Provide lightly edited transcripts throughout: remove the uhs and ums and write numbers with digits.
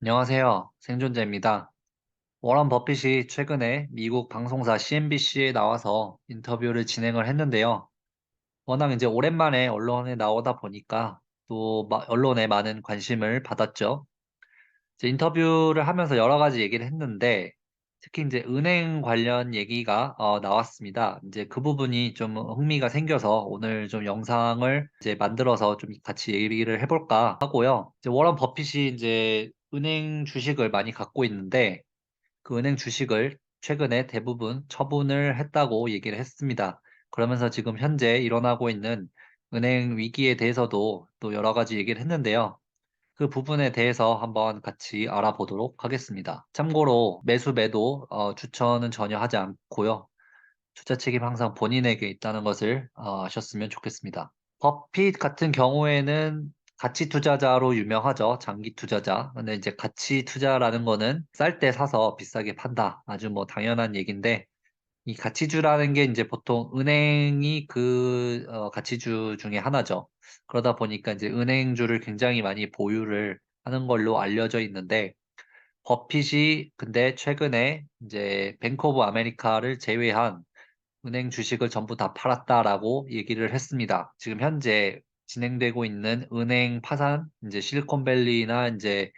안녕하세요. 생존자입니다. 워런 버핏이 최근에 미국 방송사 CNBC에 나와서 인터뷰를 진행을 했는데요. 워낙 이제 오랜만에 언론에 나오다 보니까 또 언론에 많은 관심을 받았죠. 이제 인터뷰를 하면서 여러 가지 얘기를 했는데 특히 이제 은행 관련 얘기가 나왔습니다. 이제 그 부분이 좀 흥미가 생겨서 오늘 좀 영상을 이제 만들어서 좀 같이 얘기를 해볼까 하고요. 이제 워런 버핏이 이제 은행 주식을 많이 갖고 있는데 그 은행 주식을 최근에 대부분 처분을 했다고 얘기를 했습니다. 그러면서 지금 현재 일어나고 있는 은행 위기에 대해서도 또 여러 가지 얘기를 했는데요. 그 부분에 대해서 한번 같이 알아보도록 하겠습니다. 참고로 매수 매도 추천은 전혀 하지 않고요. 투자 책임 항상 본인에게 있다는 것을 아셨으면 좋겠습니다. 버핏 같은 경우에는 가치 투자자로 유명하죠. 장기 투자자. 근데 이제 가치 투자라는 거는 쌀 때 사서 비싸게 판다. 아주 뭐 당연한 얘기인데 이 가치주라는 게 이제 보통 은행이 그 가치주 중에 하나죠. 그러다 보니까 이제 은행주를 굉장히 많이 보유를 하는 걸로 알려져 있는데 버핏이 근데 최근에 이제 뱅크 오브 아메리카를 제외한 은행 주식을 전부 다 팔았다라고 얘기를 했습니다. 지금 현재 진행되고 있는 은행 파산, 이제 실리콘밸리나 이제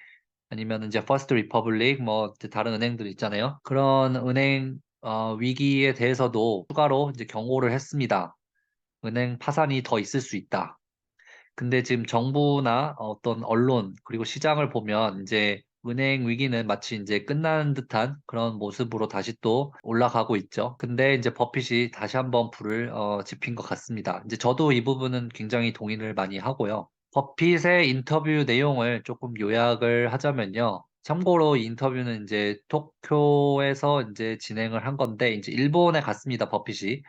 아니면 이제 퍼스트 리퍼블릭 뭐 이제 다른 은행들 있잖아요. 그런 은행 위기에 대해서도 추가로 이제 경고를 했습니다. 은행 파산이 더 있을 수 있다. 근데 지금 정부나 어떤 언론 그리고 시장을 보면 이제 은행 위기는 마치 이제 끝나는 듯한 그런 모습으로 다시 또 올라가고 있죠. 근데 이제 버핏이 다시 한번 불을 지핀 것 같습니다. 이제 저도 이 부분은 굉장히 동의를 많이 하고요. 버핏의 인터뷰 내용을 조금 요약을 하자면요. 참고로 이 인터뷰는 이제 도쿄에서 이제 진행을 한 건데 이제 일본에 갔습니다, 버핏이.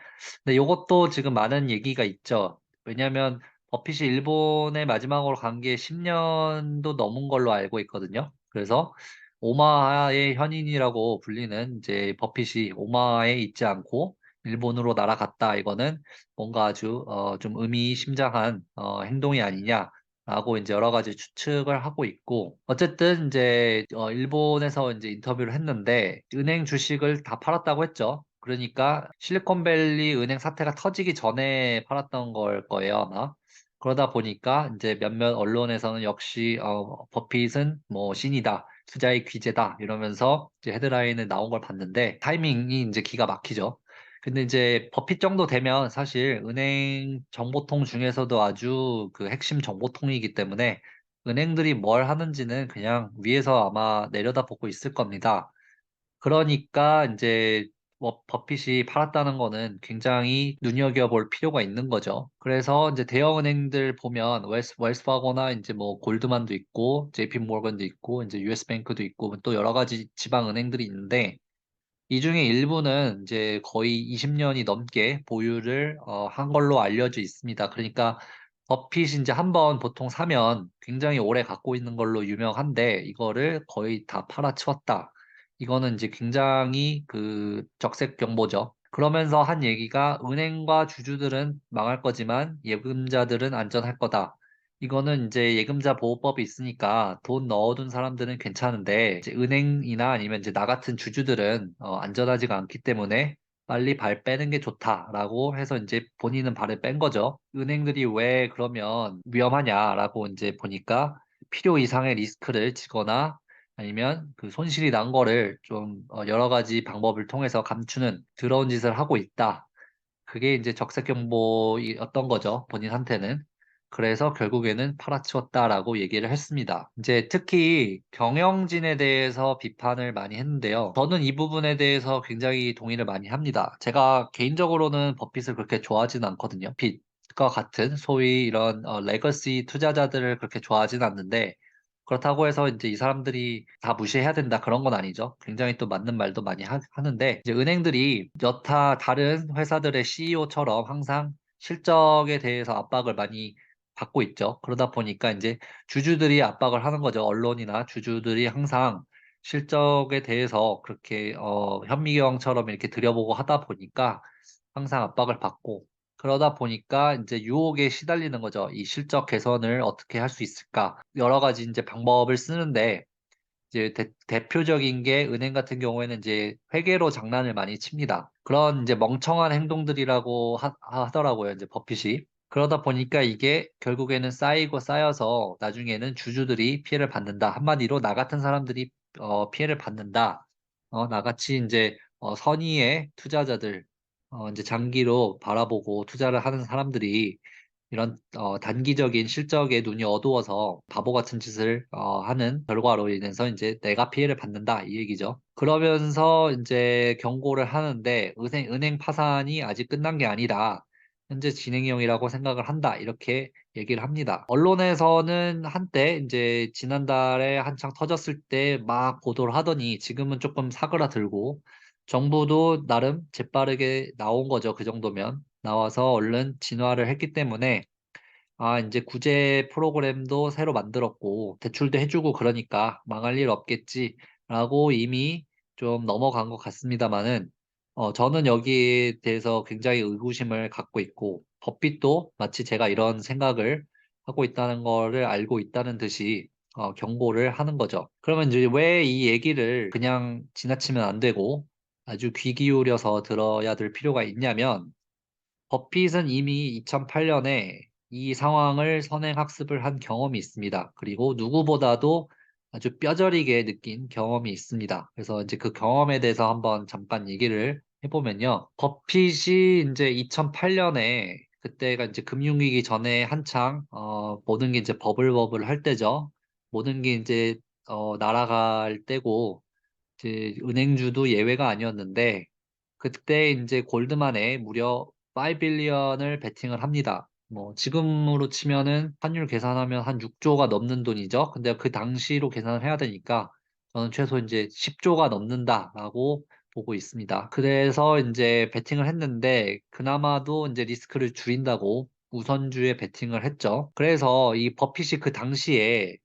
근데 이것도 지금 많은 얘기가 있죠. 왜냐하면 버핏이 일본에 마지막으로 간 게 10년도 넘은 걸로 알고 있거든요. 그래서 오마하의 현인이라고 불리는 이제 버핏이 오마하에 있지 않고 일본으로 날아갔다. 이거는 뭔가 아주 좀 의미심장한 행동이 아니냐라고 이제 여러 가지 추측을 하고 있고 어쨌든 이제 일본에서 이제 인터뷰를 했는데 은행 주식을 다 팔았다고 했죠. 그러니까 실리콘밸리 은행 사태가 터지기 전에 팔았던 걸 거예요, 아마. 그러다 보니까 이제 몇몇 언론에서는 역시 버핏은 뭐 신이다, 투자의 귀재다 이러면서 이제 헤드라인에 나온 걸 봤는데 타이밍이 이제 기가 막히죠. 근데 이제 버핏 정도 되면 사실 은행 정보통 중에서도 아주 그 핵심 정보통이기 때문에 은행들이 뭘 하는지는 그냥 위에서 아마 내려다보고 있을 겁니다. 그러니까 이제 버핏이 팔았다는 거는 굉장히 눈여겨볼 필요가 있는 거죠. 그래서 이제 대형은행들 보면 웰스파고나 이제 뭐 골드만도 있고 JP 모건도 있고 이제 US뱅크도 있고 또 여러 가지 지방 은행들이 있는데 이 중에 일부는 이제 거의 20년이 넘게 보유를 한 걸로 알려져 있습니다. 그러니까 버핏이 이제 한번 보통 사면 굉장히 오래 갖고 있는 걸로 유명한데 이거를 거의 다 팔아치웠다. 이거는 이제 굉장히 그 적색 경보죠. 그러면서 한 얘기가 은행과 주주들은 망할 거지만 예금자들은 안전할 거다. 이거는 이제 예금자 보호법이 있으니까 돈 넣어둔 사람들은 괜찮은데 이제 은행이나 아니면 이제 나 같은 주주들은 안전하지가 않기 때문에 빨리 발 빼는 게 좋다라고 해서 이제 본인은 발을 뺀 거죠. 은행들이 왜 그러면 위험하냐라고 이제 보니까 필요 이상의 리스크를 지거나 아니면 그 손실이 난 거를 좀 여러 가지 방법을 통해서 감추는 더러운 짓을 하고 있다. 그게 이제 적색경보였던 거죠. 본인한테는. 그래서 결국에는 팔아치웠다라고 얘기를 했습니다. 이제 특히 경영진에 대해서 비판을 많이 했는데요. 저는 이 부분에 대해서 굉장히 동의를 많이 합니다. 제가 개인적으로는 버핏을 그렇게 좋아하지는 않거든요. 빚과 같은 소위 이런 레거시 투자자들을 그렇게 하진 않는데 그렇다고 해서 이제 이 사람들이 다 무시해야 된다 그런 건 아니죠. 굉장히 또 맞는 말도 많이 하는데 이제 은행들이 여타 다른 회사들의 CEO처럼 항상 실적에 대해서 압박을 많이 받고 있죠. 그러다 보니까 이제 주주들이 압박을 하는 거죠. 언론이나 주주들이 항상 실적에 대해서 그렇게 현미경처럼 이렇게 들여보고 하다 보니까 항상 압박을 받고 그러다 보니까 이제 유혹에 시달리는 거죠. 이 실적 개선을 어떻게 할 수 있을까? 여러 가지 이제 방법을 쓰는데 이제 대표적인 게 은행 같은 경우에는 이제 회계로 장난을 많이 칩니다. 그런 이제 멍청한 행동들이라고 하더라고요. 이제 버핏이. 그러다 보니까 이게 결국에는 쌓이고 쌓여서 나중에는 주주들이 피해를 받는다. 한마디로 나 같은 사람들이 피해를 받는다. 나같이 이제 선의의 투자자들, 이제 장기로 바라보고 투자를 하는 사람들이 이런 단기적인 실적에 눈이 어두워서 바보 같은 짓을 하는 결과로 인해서 이제 내가 피해를 받는다 이 얘기죠. 그러면서 이제 경고를 하는데 은행 파산이 아직 끝난 게 아니라 현재 진행형이라고 생각을 한다 이렇게 얘기를 합니다. 언론에서는 한때 이제 지난달에 한창 터졌을 때 막 보도를 하더니 지금은 조금 사그라들고 정부도 나름 재빠르게 나온 거죠. 그 정도면 나와서 얼른 진화를 했기 때문에 이제 구제 프로그램도 새로 만들었고 대출도 해주고 그러니까 망할 일 없겠지라고 이미 좀 넘어간 것 같습니다만은 저는 여기에 대해서 굉장히 의구심을 갖고 있고 버핏도 마치 제가 이런 생각을 하고 있다는 거를 알고 있다는 듯이 경고를 하는 거죠. 그러면 이제 왜 이 얘기를 그냥 지나치면 안 되고 아주 귀 기울여서 들어야 될 필요가 있냐면 버핏은 이미 2008년에 이 상황을 선행학습을 한 경험이 있습니다. 그리고 누구보다도 아주 뼈저리게 느낀 경험이 있습니다. 그래서 이제 그 경험에 대해서 한번 잠깐 얘기를 해보면요. 버핏이 이제 2008년에 그때가 이제 금융위기 전에 한창 모든 게 이제 버블 할 때죠. 모든 게 이제 날아갈 때고 이제 은행주도 예외가 아니었는데 그때 이제 골드만에 무려 5빌리언을 베팅을 합니다. 뭐 지금으로 치면은 환율 계산하면 한 6조가 넘는 돈이죠. 근데 그 당시로 계산을 해야 되니까 저는 최소 이제 10조가 넘는다라고 보고 있습니다. 그래서 이제 베팅을 했는데 그나마도 이제 리스크를 줄인다고 우선주에 베팅을 했죠. 그래서 이 버핏이 그 당시에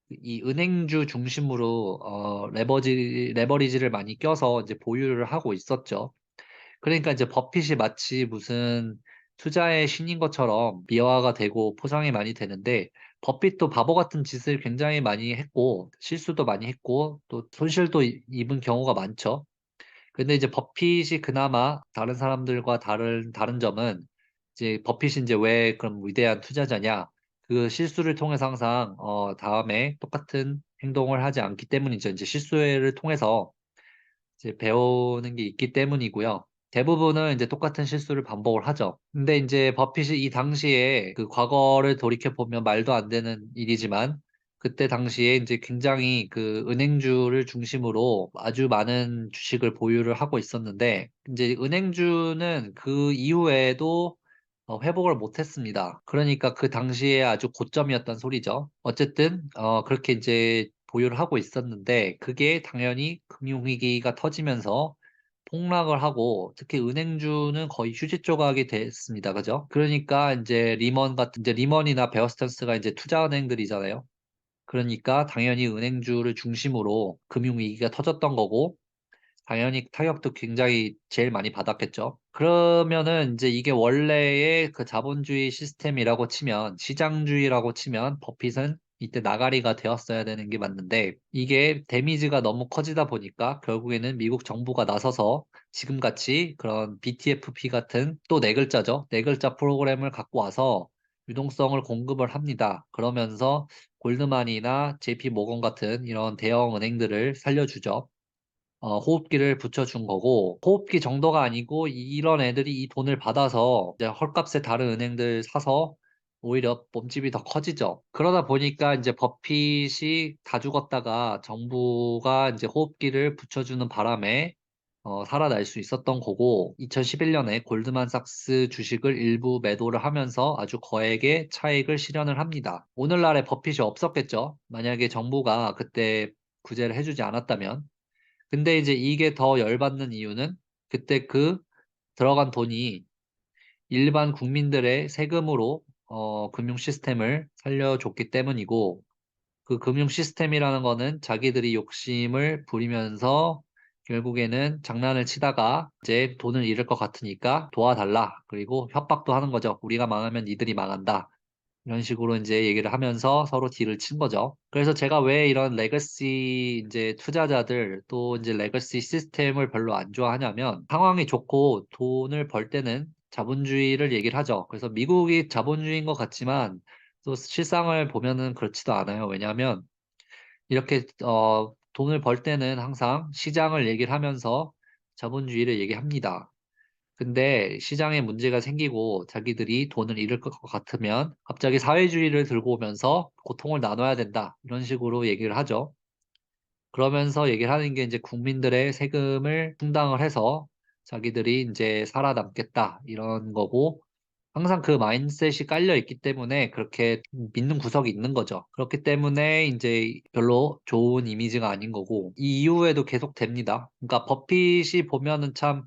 이 은행주 중심으로 레버리지를 많이 껴서 이제 보유를 하고 있었죠. 그러니까 이제 버핏이 마치 무슨 투자의 신인 것처럼 미화가 되고 포장이 많이 되는데 버핏도 바보 같은 짓을 굉장히 많이 했고 실수도 많이 했고 또 손실도 입은 경우가 많죠. 근데 이제 버핏이 그나마 다른 사람들과 다른 점은 이제 버핏이 이제 왜 그런 위대한 투자자냐? 그 실수를 통해서 항상 다음에 똑같은 행동을 하지 않기 때문이죠. 이제 실수를 통해서 이제 배우는 게 있기 때문이고요. 대부분은 이제 똑같은 실수를 반복을 하죠. 근데 이제 버핏이 이 당시에 그 과거를 돌이켜 보면 말도 안 되는 일이지만 그때 당시에 이제 굉장히 그 은행주를 중심으로 아주 많은 주식을 보유를 하고 있었는데 이제 은행주는 그 이후에도 회복을 못 했습니다. 그러니까 그 당시에 아주 고점이었단 소리죠. 어쨌든 그렇게 이제 보유를 하고 있었는데 그게 당연히 금융위기가 터지면서 폭락을 하고 특히 은행주는 거의 휴지 조각이 됐습니다. 그죠? 그러니까 이제 이제 리먼이나 베어스턴스가 이제 투자은행들이잖아요. 그러니까 당연히 은행주를 중심으로 금융위기가 터졌던 거고 당연히 타격도 굉장히 제일 많이 받았겠죠. 그러면은 이제 이게 원래의 그 자본주의 시스템이라고 치면, 시장주의라고 치면 버핏은 이때 나가리가 되었어야 되는 게 맞는데, 이게 데미지가 너무 커지다 보니까 결국에는 미국 정부가 나서서 지금같이 그런 BTFP 같은 또 네 글자죠. 네 글자 프로그램을 갖고 와서 유동성을 공급을 합니다. 그러면서 골드만이나 JP 모건 같은 이런 대형 은행들을 살려주죠. 호흡기를 붙여준 거고, 호흡기 정도가 아니고, 이런 애들이 이 돈을 받아서 이제 헐값에 다른 은행들 사서 오히려 몸집이 더 커지죠. 그러다 보니까 이제 버핏이 다 죽었다가 정부가 이제 호흡기를 붙여주는 바람에 살아날 수 있었던 거고, 2011년에 골드만삭스 주식을 일부 매도를 하면서 아주 거액의 차익을 실현을 합니다. 오늘날의 버핏이 없었겠죠. 만약에 정부가 그때 구제를 해주지 않았다면. 근데 이제 이게 더 열받는 이유는 그때 그 들어간 돈이 일반 국민들의 세금으로 금융 시스템을 살려줬기 때문이고 그 금융 시스템이라는 거는 자기들이 욕심을 부리면서 결국에는 장난을 치다가 이제 돈을 잃을 것 같으니까 도와달라. 그리고 협박도 하는 거죠. 우리가 망하면 니들이 망한다. 이런 식으로 이제 얘기를 하면서 서로 딜을 친 거죠. 그래서 제가 왜 이런 레거시 이제 투자자들 또 이제 레거시 시스템을 별로 안 좋아하냐면 상황이 좋고 돈을 벌 때는 자본주의를 얘기를 하죠. 그래서 미국이 자본주의인 것 같지만 또 실상을 보면은 그렇지도 않아요. 왜냐하면 이렇게 돈을 벌 때는 항상 시장을 얘기를 하면서 자본주의를 얘기합니다. 근데 시장에 문제가 생기고 자기들이 돈을 잃을 것 같으면 갑자기 사회주의를 들고 오면서 고통을 나눠야 된다. 이런 식으로 얘기를 하죠. 그러면서 얘기를 하는 게 이제 국민들의 세금을 충당을 해서 자기들이 이제 살아남겠다. 이런 거고 항상 그 마인드셋이 깔려 있기 때문에 그렇게 믿는 구석이 있는 거죠. 그렇기 때문에 이제 별로 좋은 이미지가 아닌 거고, 이 이후에도 계속 됩니다. 그러니까 버핏이 보면은 참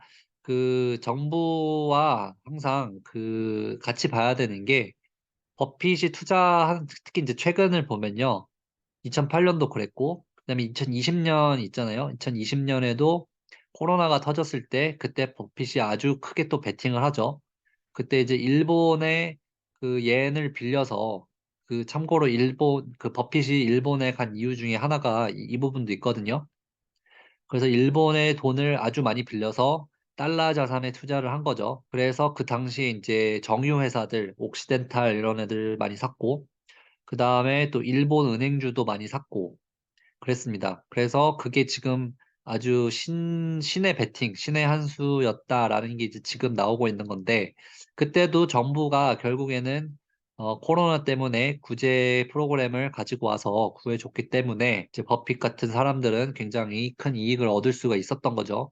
그 정부와 항상 그 같이 봐야 되는 게 버핏이 투자한, 특히 이제 최근을 보면요. 2008년도 그랬고, 그다음에 2020년 있잖아요. 2020년에도 코로나가 터졌을 때 그때 버핏이 아주 크게 또 베팅을 하죠. 그때 이제 일본의 그 옌을 빌려서 그 참고로 일본 그 버핏이 일본에 간 이유 중에 하나가 이 부분도 있거든요. 그래서 일본의 돈을 아주 많이 빌려서 달러 자산에 투자를 한 거죠. 그래서 그 당시에 이제 정유 회사들, 옥시덴탈 이런 애들 많이 샀고, 그 다음에 또 일본 은행주도 많이 샀고, 그랬습니다. 그래서 그게 지금 아주 신의 베팅, 신의 한 수였다라는 게 이제 지금 나오고 있는 건데, 그때도 정부가 결국에는 코로나 때문에 구제 프로그램을 가지고 와서 구해줬기 때문에 이제 버핏 같은 사람들은 굉장히 큰 이익을 얻을 수가 있었던 거죠.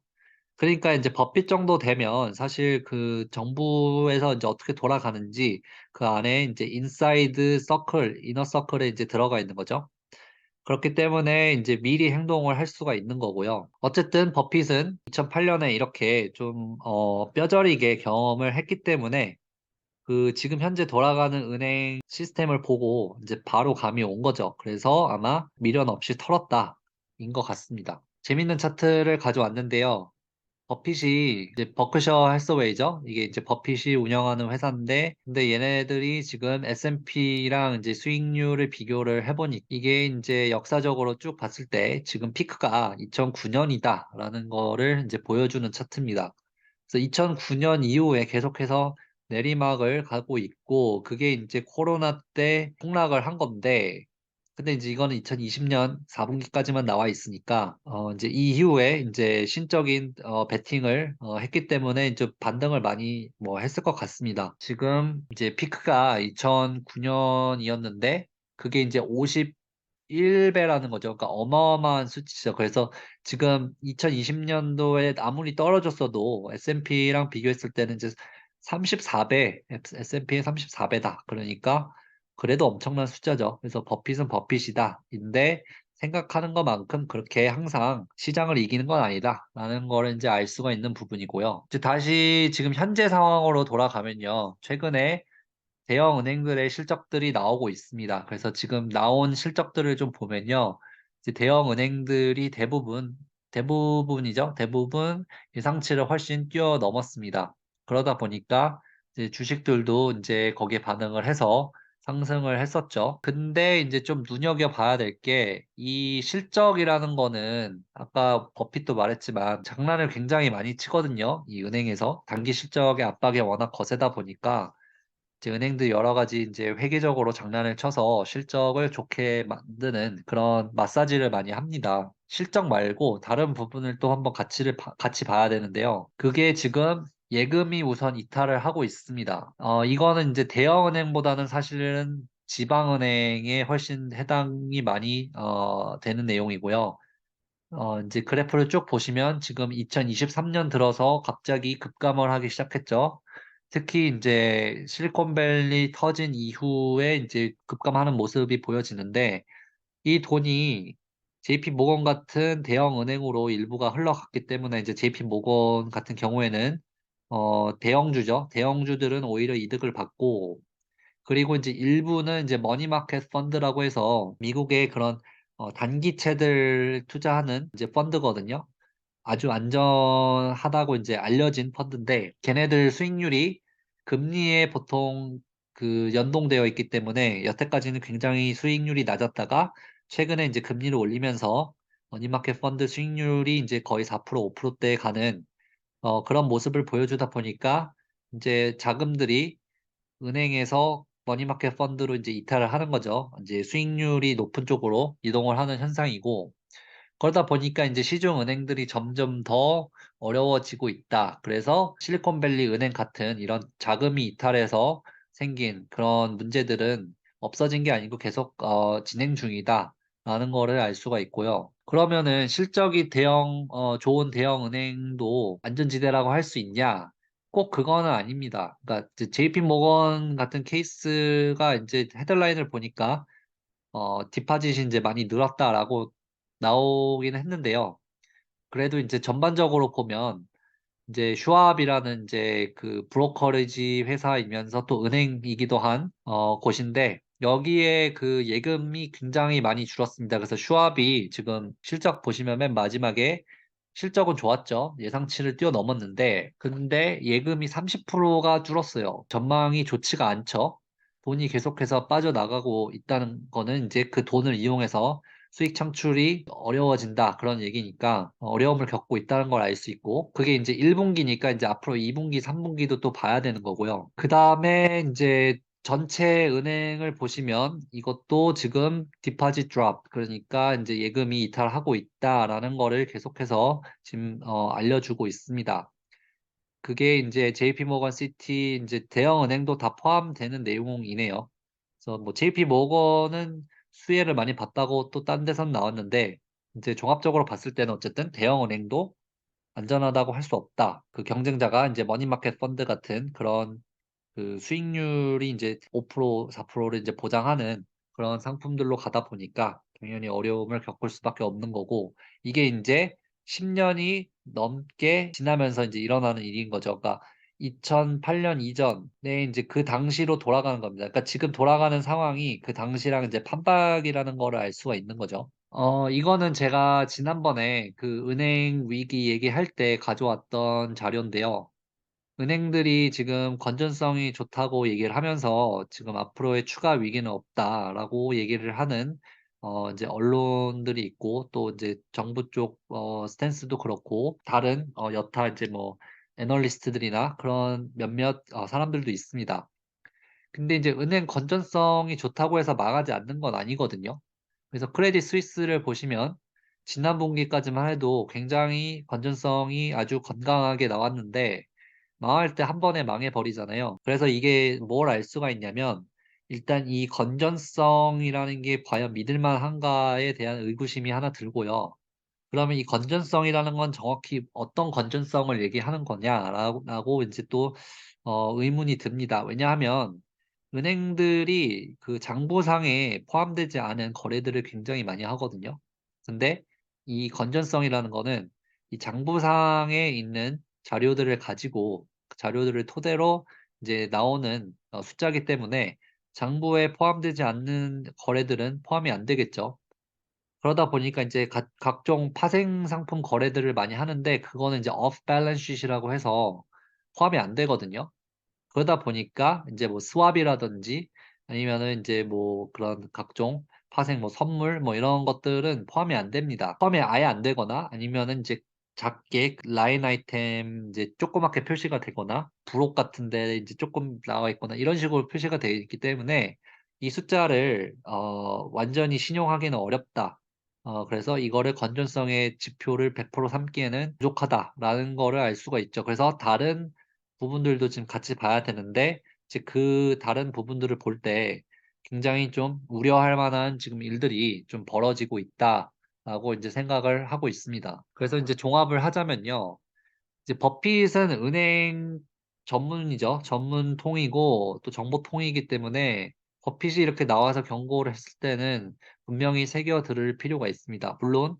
그러니까 이제 버핏 정도 되면 사실 그 정부에서 이제 어떻게 돌아가는지 그 안에 이제 인사이드 서클, 이너 서클에 이제 들어가 있는 거죠. 그렇기 때문에 이제 미리 행동을 할 수가 있는 거고요. 어쨌든 버핏은 2008년에 이렇게 좀, 뼈저리게 경험을 했기 때문에 그 지금 현재 돌아가는 은행 시스템을 보고 이제 바로 감이 온 거죠. 그래서 아마 미련 없이 털었다. 인 것 같습니다. 재밌는 차트를 가져왔는데요. 버핏이 이제 버크셔 해서웨이죠. 이게 이제 버핏이 운영하는 회사인데, 근데 얘네들이 지금 S&P랑 이제 수익률을 비교를 해보니 이게 이제 역사적으로 쭉 봤을 때 지금 피크가 2009년이다라는 거를 이제 보여주는 차트입니다. 그래서 2009년 이후에 계속해서 내리막을 가고 있고, 그게 이제 코로나 때 폭락을 한 건데, 근데 이제 이거는 2020년 4분기까지만 나와 있으니까, 이제 이후에 이제 신적인, 베팅을, 했기 때문에 이제 반등을 많이 뭐 했을 것 같습니다. 지금 이제 피크가 2009년이었는데, 그게 이제 51배라는 거죠. 그러니까 어마어마한 수치죠. 그래서 지금 2020년도에 아무리 떨어졌어도 S&P랑 비교했을 때는 이제 34배, S&P의 34배다. 그러니까 그래도 엄청난 숫자죠. 그래서 버핏은 버핏이다. 인데 생각하는 것만큼 그렇게 항상 시장을 이기는 건 아니다. 라는 거를 이제 알 수가 있는 부분이고요. 이제 다시 지금 현재 상황으로 돌아가면요. 최근에 대형 은행들의 실적들이 나오고 있습니다. 그래서 지금 나온 실적들을 좀 보면요. 이제 대형 은행들이 대부분이죠. 대부분 예상치를 훨씬 뛰어넘었습니다. 그러다 보니까 이제 주식들도 이제 거기에 반응을 해서 상승을 했었죠. 근데 이제 좀 눈여겨봐야 될 게 이 실적이라는 거는 아까 버핏도 말했지만 장난을 굉장히 많이 치거든요. 이 은행에서 단기 실적의 압박이 워낙 거세다 보니까 이제 은행들 여러 가지 이제 회계적으로 장난을 쳐서 실적을 좋게 만드는 그런 마사지를 많이 합니다. 실적 말고 다른 부분을 또 한번 같이 봐야 되는데요. 그게 지금 예금이 우선 이탈을 하고 있습니다. 이거는 이제 대형은행보다는 사실은 지방은행에 훨씬 해당이 많이 되는 내용이고요. 이제 그래프를 쭉 보시면 지금 2023년 들어서 갑자기 급감을 하기 시작했죠. 특히 이제 실리콘밸리 터진 이후에 이제 급감하는 모습이 보여지는데 이 돈이 JP 모건 같은 대형 은행으로 일부가 흘러갔기 때문에 이제 JP 모건 같은 경우에는 대형주죠. 대형주들은 오히려 이득을 받고 그리고 이제 일부는 이제 머니마켓 펀드라고 해서 미국의 그런 단기채들 투자하는 이제 펀드거든요. 아주 안전하다고 이제 알려진 펀드인데 걔네들 수익률이 금리에 보통 그 연동되어 있기 때문에 여태까지는 굉장히 수익률이 낮았다가 최근에 이제 금리를 올리면서 머니마켓 펀드 수익률이 이제 거의 4% 5%대에 가는 그런 모습을 보여주다 보니까 이제 자금들이 은행에서 머니마켓 펀드로 이제 이탈을 하는 거죠. 이제 수익률이 높은 쪽으로 이동을 하는 현상이고, 그러다 보니까 이제 시중 은행들이 점점 더 어려워지고 있다. 그래서 실리콘밸리 은행 같은 이런 자금이 이탈해서 생긴 그런 문제들은 없어진 게 아니고 계속 진행 중이다라는 거를 알 수가 있고요. 그러면은 실적이 좋은 대형 은행도 안전지대라고 할 수 있냐? 꼭 그거는 아닙니다. 그러니까 JP 모건 같은 케이스가 이제 헤드라인을 보니까 디파짓이 이제 많이 늘었다라고 나오긴 했는데요. 그래도 이제 전반적으로 보면 이제 슈왑이라는 이제 그 브로커리지 회사이면서 또 은행이기도 한 곳인데 여기에 그 예금이 굉장히 많이 줄었습니다. 그래서 슈왑이 지금 실적 보시면 맨 마지막에 실적은 좋았죠. 예상치를 뛰어넘었는데 근데 예금이 30%가 줄었어요. 전망이 좋지가 않죠. 돈이 계속해서 빠져나가고 있다는 거는 이제 그 돈을 이용해서 수익 창출이 어려워진다. 그런 얘기니까 어려움을 겪고 있다는 걸 알 수 있고 그게 이제 1분기니까 이제 앞으로 2분기, 3분기도 또 봐야 되는 거고요. 그다음에 이제 전체 은행을 보시면 이것도 지금 디파짓 드롭 그러니까 이제 예금이 이탈하고 있다라는 거를 계속해서 지금 알려주고 있습니다. 그게 이제 JP 모건 시티 이제 대형 은행도 다 포함되는 내용이네요. 그래서 뭐 JP 모건은 수혜를 많이 봤다고 또 딴 데선 나왔는데 이제 종합적으로 봤을 때는 어쨌든 대형 은행도 안전하다고 할 수 없다. 그 경쟁자가 이제 머니마켓 펀드 같은 그런 그 수익률이 이제 5% 4%를 이제 보장하는 그런 상품들로 가다 보니까 당연히 어려움을 겪을 수밖에 없는 거고 이게 이제 10년이 넘게 지나면서 이제 일어나는 일인 거죠. 그러니까 2008년 이전에 이제 그 당시로 돌아가는 겁니다. 그러니까 지금 돌아가는 상황이 그 당시랑 이제 판박이라는 거를 알 수가 있는 거죠. 이거는 제가 지난번에 그 은행 위기 얘기할 때 가져왔던 자료인데요. 은행들이 지금 건전성이 좋다고 얘기를 하면서 지금 앞으로의 추가 위기는 없다라고 얘기를 하는 이제 언론들이 있고 또 이제 정부 쪽 스탠스도 그렇고 다른 여타 이제 뭐 애널리스트들이나 그런 몇몇 사람들도 있습니다. 근데 이제 은행 건전성이 좋다고 해서 망하지 않는 건 아니거든요. 그래서 크레딧 스위스를 보시면 지난 분기까지만 해도 굉장히 건전성이 아주 건강하게 나왔는데 망할 때 한 번에 망해버리잖아요. 그래서 이게 뭘 알 수가 있냐면 일단 이 건전성이라는 게 과연 믿을 만한가에 대한 의구심이 하나 들고요. 그러면 이 건전성이라는 건 정확히 어떤 건전성을 얘기하는 거냐라고 이제 또 의문이 듭니다. 왜냐하면 은행들이 그 장부상에 포함되지 않은 거래들을 굉장히 많이 하거든요. 근데 이 건전성이라는 거는 이 장부상에 있는 자료들을 가지고 그 자료들을 토대로 이제 나오는 숫자이기 때문에 장부에 포함되지 않는 거래들은 포함이 안 되겠죠. 그러다 보니까 이제 각종 파생 상품 거래들을 많이 하는데 그거는 이제 off balance sheet이라고 해서 포함이 안 되거든요. 그러다 보니까 이제 뭐 스왑이라든지 아니면은 이제 뭐 그런 각종 파생 뭐 선물 뭐 이런 것들은 포함이 안 됩니다. 포함이 아예 안 되거나 아니면은 이제 작게 라인 아이템 이제 조그맣게 표시가 되거나 부록 같은 데 이제 조금 나와 있거나 이런 식으로 표시가 되어 있기 때문에 이 숫자를 완전히 신용하기는 어렵다. 그래서 이거를 건전성의 지표를 100% 삼기에는 부족하다라는 거를 알 수가 있죠. 그래서 다른 부분들도 지금 같이 봐야 되는데 이제 그 다른 부분들을 볼 때 굉장히 좀 우려할 만한 지금 일들이 좀 벌어지고 있다라고 이제 생각을 하고 있습니다. 그래서 이제 종합을 하자면요. 이제 버핏은 은행 전문이죠. 전문통이고 또 정보통이기 때문에 버핏이 이렇게 나와서 경고를 했을 때는 분명히 새겨들을 필요가 있습니다. 물론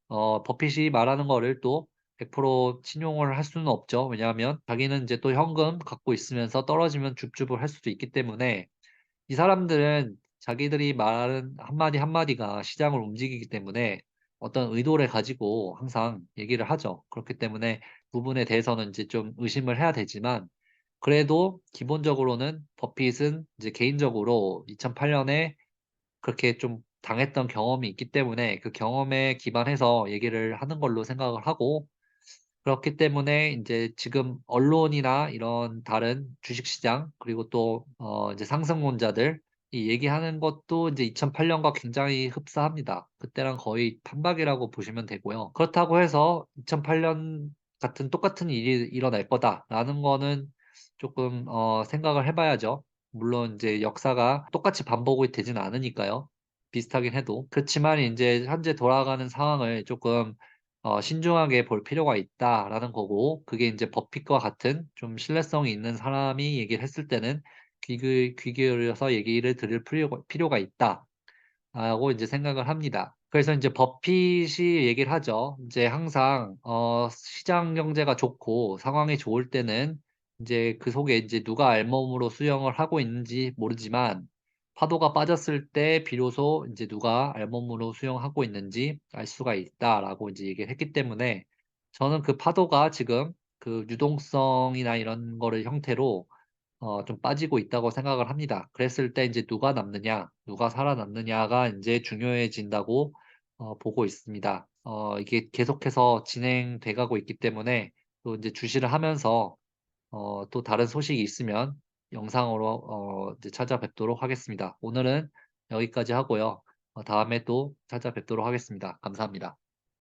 버핏이 말하는 거를 또 100% 신용을 할 수는 없죠. 왜냐하면 자기는 이제 또 현금 갖고 있으면서 떨어지면 줍줍을 할 수도 있기 때문에 이 사람들은 자기들이 말하는 한마디 한마디가 시장을 움직이기 때문에 어떤 의도를 가지고 항상 얘기를 하죠. 그렇기 때문에 부분에 대해서는 이제 좀 의심을 해야 되지만 그래도 기본적으로는 버핏은 이제 개인적으로 2008 년에 그렇게 좀 당했던 경험이 있기 때문에 그 경험에 기반해서 얘기를 하는 걸로 생각을 하고, 그렇기 때문에 인제 지금 언론이나 이런 다른 주식시장 그리고 또 이제 상승론자들이 얘기하는 것도 인제 2008 년과 굉장히 흡사합니다. 그때랑 거의 판박이라고 보시면 되고요. 그렇다고 해서 2008년 같은 '똑같은 일이 일어날 거다.'라는 거는 쪼끔 생각을 해 봐야죠. 물론 인제 역사가 똑같이 반복이 되진 않으니까요, 비슷하긴 해도. 그렇지만 인제 현재 돌아가는 상황을 쪼끔 '신중하게 볼 필요가 있다.'라는 거고, 그게 인제 버핏과 같은 좀 신뢰성이 있는 사람이 얘기를 했을 때는 귀 기울여서 얘기를 들을 필요가 있다라고 인제 생각을 합니다. 그래서 인제 버핏이 얘기를 하죠. 인제 항상 시장 경제가 좋고 상황이 좋을 때는 인제 그 속에 인제 누가 알몸으로 수영을 하고 있는지 모르지만, 파도가 빠졌을 때 비로소 인제 누가 알몸으로 수영하고 있는지 알 수가 있다라고 인제 얘기를 했기 때문에, 저는 그 파도가 지금 그 유동성이나 이런 거를 형태로 좀 빠지고 있다고 생각을 합니다. 그랬을 때 인제 누가 남느냐, 누가 살아남느냐가 인제 중요해진다고 보고 있습니다. 이게 계속해서 진행돼 가고 있기 때문에, 또 인제 주시를 하면서 또 다른 소식이 있으면 영상으로 이제 찾아뵙도록 하겠습니다. 오늘은 여기까지 하고요. 다음에 또 찾아뵙도록 하겠습니다. 감사합니다.